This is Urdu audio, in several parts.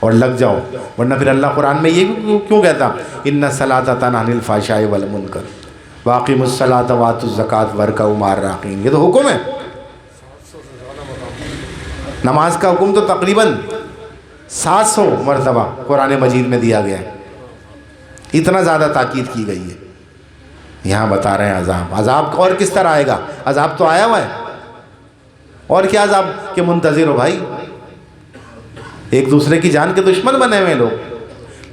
اور لگ جاؤ، ورنہ پھر اللہ قرآن میں یہ کیوں کہتا ان الصلاۃ تنہی عن الفحشاء والمنکر واقیموا الصلاۃ وآتوا الزکاۃ وارکعوا مع الراکعین، یہ تو حکم ہے۔ نماز کا حکم تو تقریباً 700 مرتبہ قرآن مجید میں دیا گیا ہے، اتنا زیادہ تاکید کی گئی ہے۔ یہاں بتا رہے ہیں عذاب اور کس طرح آئے گا؟ عذاب تو آیا ہوا ہے، اور کیا عذاب کے منتظر ہو بھائی؟ ایک دوسرے کی جان کے دشمن بنے ہوئے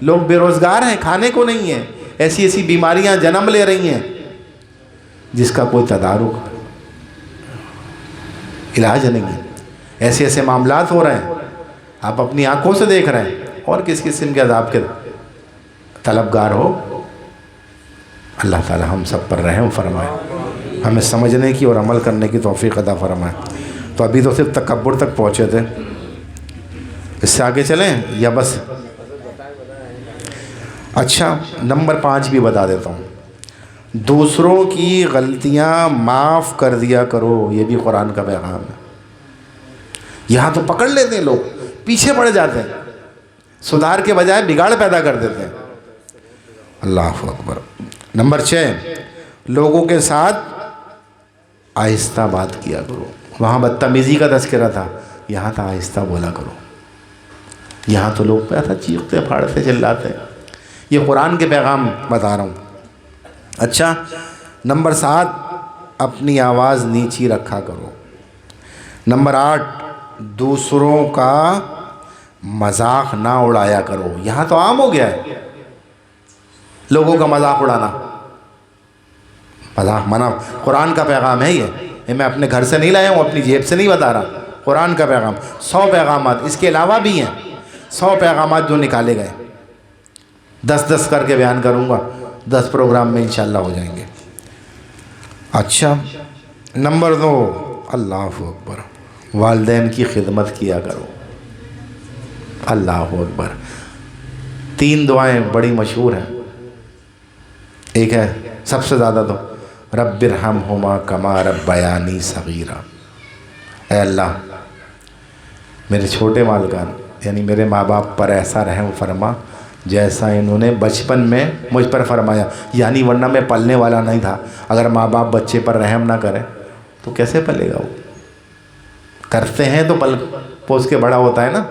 لوگ بے روزگار ہیں، کھانے کو نہیں ہے، ایسی ایسی بیماریاں جنم لے رہی ہیں جس کا کوئی تدارک علاج نہیں ہے، ایسے ایسے معاملات ہو رہے ہیں، آپ اپنی آنکھوں سے دیکھ رہے ہیں، اور کس قسم کے عذاب کے طلبگار ہو؟ اللہ تعالی ہم سب پر رحم فرمائے، ہمیں سمجھنے کی اور عمل کرنے کی توفیق عطا فرمائے۔ تو ابھی تو صرف تکبر تک پہنچے تھے، اس سے آگے چلیں یا بس؟ اچھا، نمبر 5 بھی بتا دیتا ہوں، دوسروں کی غلطیاں معاف کر دیا کرو، یہ بھی قرآن کا پیغام ہے۔ یہاں تو پکڑ لیتے ہیں لوگ، پیچھے پڑ جاتے ہیں، سدھار کے بجائے بگاڑ پیدا کر دیتے ہیں۔ اللہ اکبر۔ نمبر 6، لوگوں کے ساتھ آہستہ بات کیا کرو۔ وہاں بدتمیزی کا تذکرہ تھا، یہاں تھا آہستہ بولا کرو۔ یہاں تو لوگ ایسا چیختے پھاڑتے چلاتے ہیں، یہ قرآن کے پیغام بتا رہا ہوں۔ اچھا، نمبر 7، اپنی آواز نیچی رکھا کرو۔ نمبر 8، دوسروں کا مذاق نہ اڑایا کرو۔ یہاں تو عام ہو گیا ہے لوگوں کا مذاق اڑانا، مذاق منع، قرآن کا پیغام ہے یہ میں اپنے گھر سے نہیں لایا ہوں، اپنی جیب سے نہیں بتا رہا، قرآن کا پیغام۔ 100 پیغامات اس کے علاوہ بھی ہیں، 100 پیغامات جو نکالے گئے، 10 کر کے بیان کروں گا، 10 پروگرام میں انشاءاللہ ہو جائیں گے۔ اچھا، نمبر 2، اللہ اکبر، والدین کی خدمت کیا کرو۔ اللہ اکبر۔ 3 دعائیں بڑی مشہور ہیں، ایک ہے سب سے زیادہ تو رب ارحمہما کما ربیانی صغیرا، اے اللہ میرے چھوٹے والدین یعنی میرے ماں باپ پر ایسا رحم فرما جیسا انہوں نے بچپن میں مجھ پر فرمایا، یعنی ورنہ میں پلنے والا نہیں تھا۔ اگر ماں باپ بچے پر رحم نہ کریں تو کیسے پلے گا وہ؟ کرتے ہیں تو پل پوس کے بڑا ہوتا ہے نا۔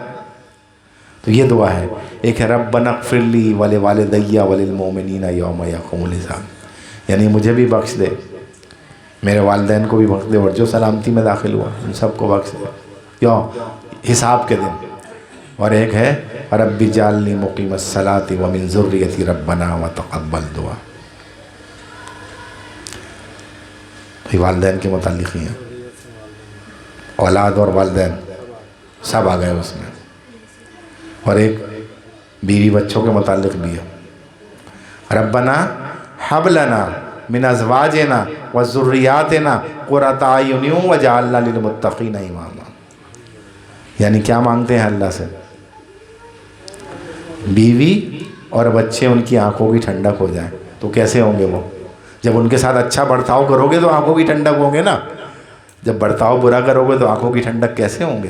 تو یہ دعا ہے، ایک ہے ربنا اغفر لی ولوالدی وللمؤمنین یوم یقوم الحساب، یعنی مجھے بھی بخش دے، میرے والدین کو بھی بخش دے، اور جو سلامتی میں داخل ہوا ان سب کو بخش دے یوم حساب کے دن۔ اور ایک ہے رب اجعلنی مقیم الصلاۃ ومن ذریتی ربنا وتقبل دعا۔ یہ والدین کے متعلق ہی ہیں، اولاد اور والدین سب آ گئے اس میں۔ اور ایک بیوی بچوں کے متعلق بھی ہے، ربنا ہب لنا من ازواجنا وذریاتنا قرۃ اعین واجعلنا للمتقین اماما، یعنی کیا مانگتے ہیں اللہ سے؟ بیوی اور بچے ان کی آنکھوں کی ٹھنڈک ہو جائیں۔ تو کیسے ہوں گے وہ؟ جب ان کے ساتھ اچھا برتاؤ کرو گے تو آنکھوں کی ٹھنڈک ہوں گے نا، جب برتاؤ برا کرو گے تو آنکھوں کی ٹھنڈک کیسے ہوں گے؟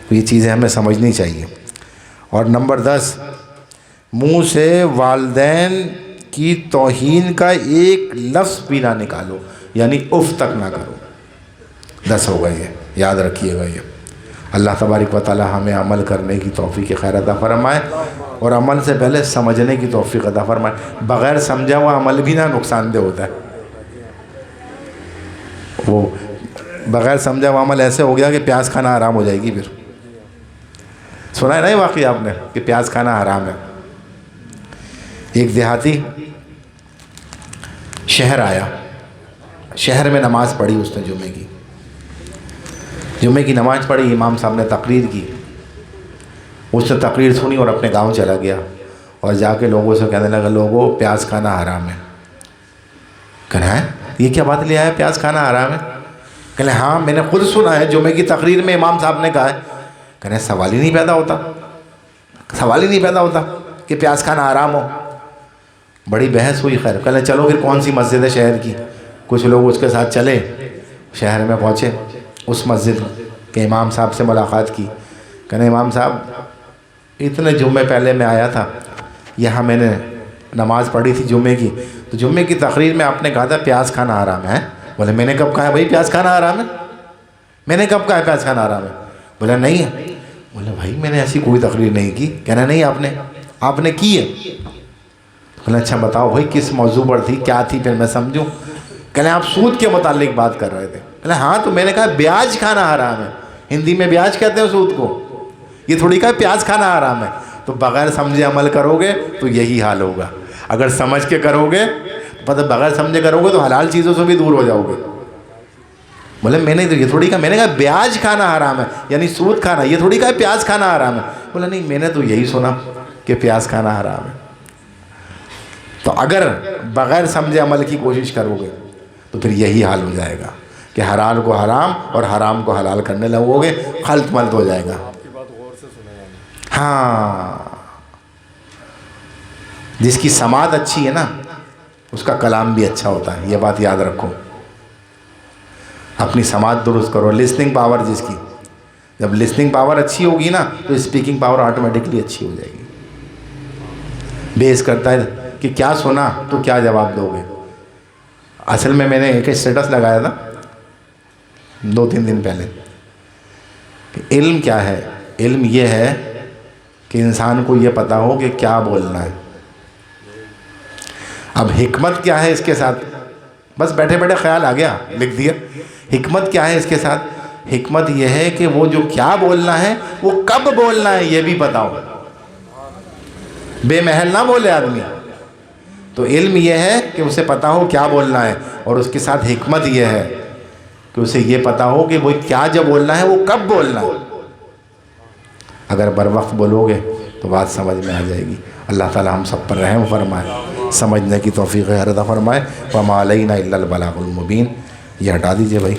تو یہ چیزیں ہمیں سمجھنی چاہیے۔ اور نمبر 10، منہ سے والدین کی توہین کا ایک لفظ بھی نہ نکالو، یعنی اف تک نہ کرو۔ 10 ہو گئے، یہ یاد رکھیے گا۔ یہ اللہ تبارک و تعالی ہمیں عمل کرنے کی توفیق خیر عطا فرمائے، اور عمل سے پہلے سمجھنے کی توفیق عطا فرمائے۔ بغیر سمجھا ہوا عمل بھی نہ نقصان دہ ہوتا ہے، وہ بغیر سمجھا ہوا عمل ایسے ہو گیا کہ پیاز کھانا حرام ہو جائے گی۔ پھر سنا ہے نا یہ واقعہ آپ نے کہ پیاز کھانا حرام ہے۔ ایک دیہاتی شہر آیا، شہر میں نماز پڑھی اس نے، جمعے کی نماز پڑھی، امام صاحب نے تقریر کی، اس نے تقریر سنی اور اپنے گاؤں چلا گیا، اور جا کے لوگوں سے کہنے لگا لوگوں پیاز کھانا حرام ہے۔ کہنا ہے یہ کیا بات لے آیا پیاز کھانا حرام ہے؟ کہنے ہاں میں نے خود سنا ہے، جمعے کی تقریر میں امام صاحب نے کہا ہے۔ کہنے سوال ہی نہیں پیدا ہوتا کہ پیاز کھانا حرام ہو۔ بڑی بحث ہوئی، خیر کہنے چلو پھر کون سی مسجد ہے شہر کی؟ کچھ لوگ اس کے ساتھ چلے، شہر میں پہنچے، اس مسجد کے امام صاحب سے ملاقات کی۔ کہنے امام صاحب اتنے جمعے پہلے میں آیا تھا یہاں، میں نے نماز پڑھی تھی جمعے کی، تو جمعے کی تقریر میں آپ نے کہا تھا پیاز کھانا حرام ہے۔ بولے میں نے کب کہا ہے بھائی پیاز کھانا حرام ہے؟ میں نے کب کہا ہے پیاز کھانا حرام ہے؟ بولا نہیں ہے۔ بولا بھائی میں نے ایسی کوئی تقریر نہیں کی۔ کہنا نہیں آپ نے کی ہے۔ بولا اچھا بتاؤ بھائی کس موضوع پر تھی، کیا تھی، پھر میں سمجھوں۔ کہنے آپ سود کے متعلق بات کر رہے تھے۔ بولا ہاں تو میں نے کہا بیاج کھانا حرام ہے، ہندی میں بیاج کہتے ہیں سود کو، یہ تھوڑی کہا پیاز کھانا حرام ہے۔ تو بغیر سمجھے عمل کرو گے تو یہی حال ہوگا، اگر سمجھ کے کرو گے پتہ، بغیر سمجھے کرو گے تو حلال چیزوں سے بھی دور ہو جاؤ گے۔ بولے میں نے تو یہ تھوڑی کہا، میں نے کہا بیاج کھانا حرام ہے یعنی سود کھانا، یہ تھوڑی کہا پیاز کھانا حرام ہے۔ بولا نہیں میں نے تو یہی سنا کہ پیاز کھانا حرام ہے۔ تو اگر بغیر سمجھے عمل کی کوشش کرو گے تو پھر یہی حال ہو جائے گا کہ حلال کو حرام اور حرام کو حلال کرنے لگو گے، خلط ملط ہو جائے گا۔ ہاں جس کی سماعت اچھی ہے نا اس کا کلام بھی اچھا ہوتا ہے، یہ بات یاد رکھو۔ اپنی سماعت درست کرو، لسننگ پاور جس کی، جب لسننگ پاور اچھی ہوگی نا تو اسپیکنگ پاور آٹومیٹکلی اچھی ہو جائے گی۔ بیس کرتا ہے کہ کیا سنا تو کیا جواب دو گے۔ اصل میں نے ایک اسٹیٹس لگایا تھا 2-3 دن پہلے کہ علم کیا ہے؟ علم یہ ہے کہ انسان کو یہ پتا ہو کہ کیا بولنا ہے۔ اب حکمت کیا ہے اس کے ساتھ؟ بس بیٹھے بیٹھے خیال آ گیا لکھ دیا۔ حکمت کیا ہے اس کے ساتھ؟ حکمت یہ ہے کہ وہ جو کیا بولنا ہے وہ کب بولنا ہے یہ بھی پتا ہو، بے محل نہ بولے آدمی۔ تو علم یہ ہے کہ اسے پتا ہو کیا بولنا ہے، اور اس کے ساتھ حکمت یہ ہے کہ اسے یہ پتا ہو کہ وہ کیا جو بولنا ہے وہ کب بولنا ہے۔ اگر بر وقت بولو گے تو بات سمجھ میں آ جائے گی۔ اللہ تعالی ہم سب پر رحم فرمائے، سمجھنے کی توفیق عطا فرمائے۔ وما علینا الا البلاغ المبین۔ یہ ہٹا دیجئے بھائی۔